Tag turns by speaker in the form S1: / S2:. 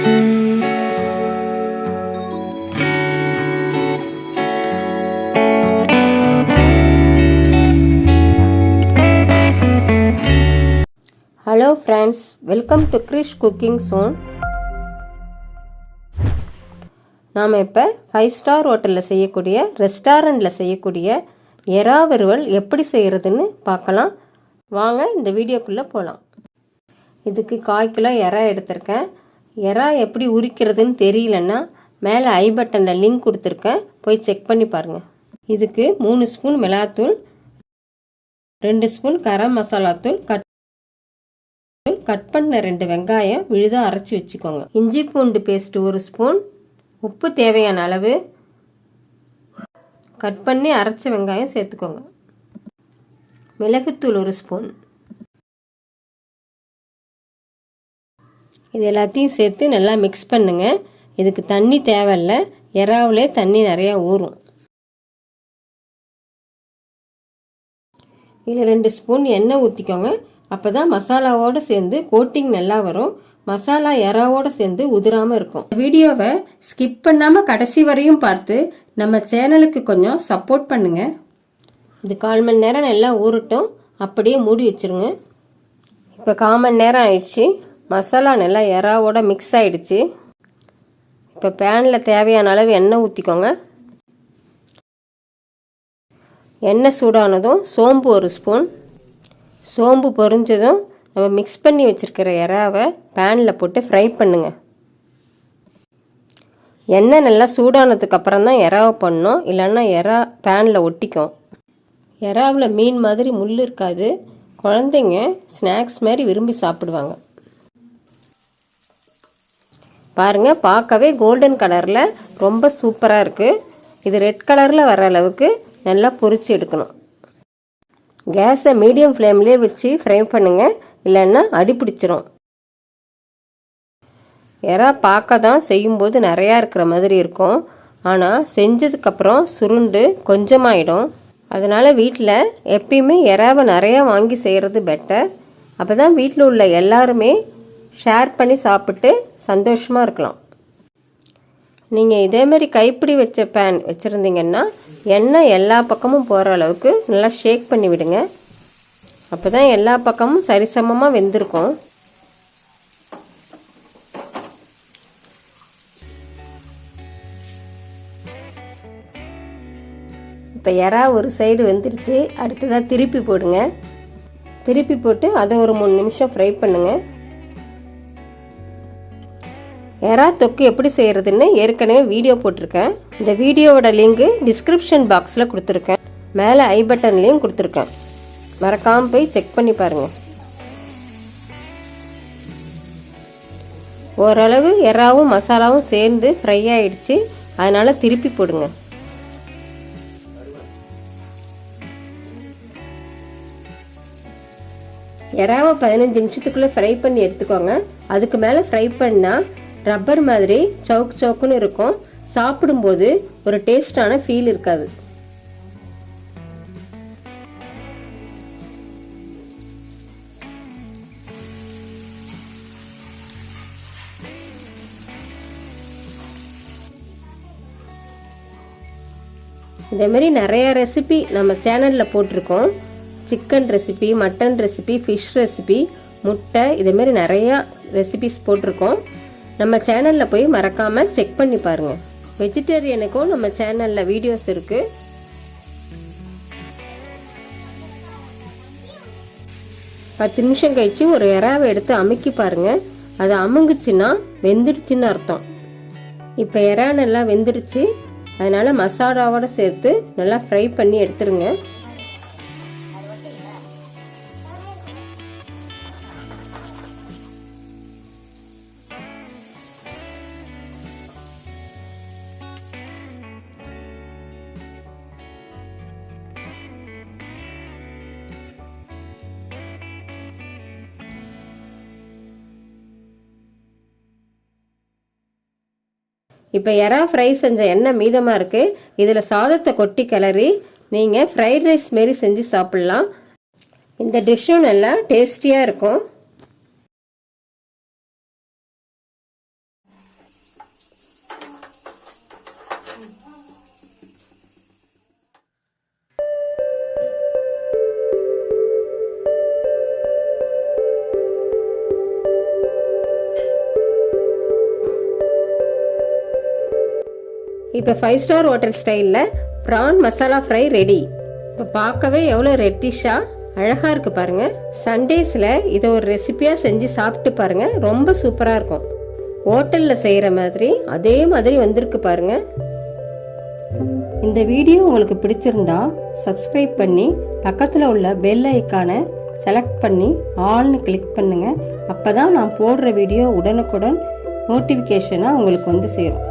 S1: Hello friends, welcome to Krish Cookingzone. நாம் இப்போ 5 star ஹோட்டலில் செய்யக்கூடிய ரெஸ்டாரண்ட்டில் செய்யக்கூடிய எறா வறுவல் எப்படி செய்கிறதுன்னு பார்க்கலாம். வாங்க இந்த வீடியோக்குள்ளே போகலாம். இதுக்கு 1/4 கிலோ எறா எடுத்திருக்கேன். எறா எப்படி உரிக்கிறதுன்னு தெரியலன்னா மேலே ஐ பட்டனில் லிங்க் கொடுத்துருக்கேன், போய் செக் பண்ணி பாருங்கள். இதுக்கு 3 ஸ்பூன் மிளகாத்தூள், 2 ஸ்பூன் கரம் மசாலா தூள், கட் பண்ண 2 வெங்காயம் விழுதா அரைச்சி வச்சுக்கோங்க. இஞ்சி பூண்டு பேஸ்ட் 1 ஸ்பூன், உப்பு தேவையான அளவு, கட் பண்ணி அரைச்ச வெங்காயம் சேர்த்துக்கோங்க. மிளகுத்தூள் 1 ஸ்பூன். இது எல்லாத்தையும் சேர்த்து நல்லா மிக்ஸ் பண்ணுங்க. இதுக்கு தண்ணி தேவையில்லை, எறாவிலே தண்ணி நிறையா ஊறும். இதில் 2 ஸ்பூன் எண்ணெய் ஊற்றிக்கோங்க. அப்போ தான் மசாலாவோடு சேர்ந்து கோட்டிங் நல்லா வரும், மசாலா எறாவோடு சேர்ந்து உதிராமல் இருக்கும். வீடியோவை ஸ்கிப் பண்ணாமல் கடைசி வரையும் பார்த்து நம்ம சேனலுக்கு கொஞ்சம் சப்போர்ட் பண்ணுங்கள். இது 1/4 மணி நேரம் நல்லா ஊறட்டும், அப்படியே மூடி வச்சுருங்க. இப்போ 1/4 மணி நேரம் ஆயிடுச்சு. மசாலா நல்லா எறாவோட மிக்ஸ் ஆகிடுச்சு. இப்போ பேனில் தேவையான அளவு எண்ணெய் ஊற்றிக்கோங்க. எண்ணெய் சூடானதும் சோம்பு 1 ஸ்பூன். சோம்பு பொரிஞ்சதும் நம்ம மிக்ஸ் பண்ணி வச்சுருக்கிற எறாவை பேனில் போட்டு ஃப்ரை பண்ணுங்கள். எண்ணெய் நல்லா சூடானதுக்கப்புறம் தான் எறாவை பண்ணணும், இல்லைன்னா எறா பேனில் ஒட்டிக்கும். எறாவில் மீன் மாதிரி முள் இருக்காது, குழந்தைங்க ஸ்நாக்ஸ் மாதிரி விரும்பி சாப்பிடுவாங்க. பாருங்கள், பார்க்கவே கோல்டன் கலரில் ரொம்ப சூப்பராக இருக்குது. இது ரெட் கலரில் வர அளவுக்கு நல்லா பொரிச்சு எடுக்கணும். கேஸை மீடியம் ஃப்ளேம்லேயே வச்சு ஃப்ரை பண்ணுங்கள், இல்லைன்னா அடி பிடிச்சிரும். எறா பார்க்க தான் செய்யும்போது நிறையா இருக்கிற மாதிரி இருக்கும், ஆனால் செஞ்சதுக்கப்புறம் சுருண்டு கொஞ்சமாயிடும். அதனால் வீட்டில் எப்பயுமே எறாவை நிறையா வாங்கி செய்கிறது பெட்டர். அப்போ தான் வீட்டில் உள்ள எல்லாருமே ஷேர் பண்ணி சாப்பிட்டு சந்தோஷமாக இருக்கலாம். நீங்கள் இதேமாரி கைப்பிடி வச்ச பேன் வச்சுருந்தீங்கன்னா எண்ணெய் எல்லா பக்கமும் போகிற அளவுக்கு நல்லா ஷேக் பண்ணி விடுங்க. அப்போ தான் எல்லா பக்கமும் சரிசமமாக வெந்திருக்கும். இப்போ எறா ஒரு சைடு வெந்துருச்சு, அடுத்ததாக திருப்பி போடுங்க. திருப்பி போட்டு அதை ஒரு 3 நிமிஷம் ஃப்ரை பண்ணுங்கள். எறா தொக்கு எப்படி செய்கிறதுன்னு ஏற்கனவே வீடியோ போட்டிருக்கேன். இந்த வீடியோவோட லிங்க்கு டிஸ்கிரிப்ஷன் பாக்ஸில் கொடுத்துருக்கேன், மேலே ஐ பட்டன்லேயும் கொடுத்துருக்கேன். மறக்காமல் போய் செக் பண்ணி பாருங்கள். ஓரளவு எறாவும் மசாலாவும் சேர்ந்து ஃப்ரை ஆகிடுச்சு, அதனால் திருப்பி போடுங்க. எறாவை 15 நிமிஷத்துக்குள்ளே ஃப்ரை பண்ணி எடுத்துக்கோங்க. அதுக்கு மேலே ஃப்ரை பண்ணால் ரப்பர் மாதிரி சவுக்கு சவுக்குன்னு இருக்கும், சாப்பிடும்போது ஒரு டேஸ்டான ஃபீல் இருக்காது. இதேமாரி நிறைய ரெசிபி நம்ம சேனலில் போட்டிருக்கோம். Chicken recipe, mutton recipe, fish recipe, முட்டை, இதேமாரி நிறையா ரெசிபிஸ் போட்டிருக்கோம். நம்ம சேனலில் போய் மறக்காமல் செக் பண்ணி பாருங்கள். வெஜிடேரியனுக்கும் நம்ம சேனலில் வீடியோஸ் இருக்குது. பத்து நிமிஷம் கழிச்சு ஒரு எறாவை எடுத்து அமுக்கி பாருங்கள். அது அமுங்குச்சுன்னா வெந்துடுச்சுன்னு அர்த்தம். இப்போ எறா நல்லா வெந்துடுச்சு, அதனால் மசாலாவோடு சேர்த்து நல்லா ஃப்ரை பண்ணி எடுத்துருங்க. இப்போ எறா ஃப்ரை செஞ்ச எண்ணெய் மீதமாக இருக்குது. இதில் சாதத்தை கொட்டி கிளறி நீங்கள் ஃப்ரைட் ரைஸ் மாரி செஞ்சு சாப்பிட்லாம். இந்த டிஷ்ஷும் நல்லா டேஸ்டியாக இருக்கும். இப்போ 5 ஸ்டார் ஹோட்டல் ஸ்டைலில் ப்ரான் மசாலா ஃப்ரை ரெடி. இப்போ பார்க்கவே எவ்வளோ ரெட்டிஷாக அழகாக இருக்குது பாருங்கள். சண்டேஸில் இதை ஒரு ரெசிபியாக செஞ்சு சாப்பிட்டு பாருங்கள், ரொம்ப சூப்பராக இருக்கும். ஹோட்டலில் செய்கிற மாதிரி அதே மாதிரி வந்திருக்கு பாருங்கள். இந்த வீடியோ உங்களுக்கு பிடிச்சிருந்தா சப்ஸ்கிரைப் பண்ணி பக்கத்தில் உள்ள பெல் ஐக்கானை செலக்ட் பண்ணி ஆல்னு கிளிக் பண்ணுங்கள். அப்போ தான் நான் போடுற வீடியோ உடனுக்குடன் நோட்டிஃபிகேஷனாக உங்களுக்கு வந்து சேரும்.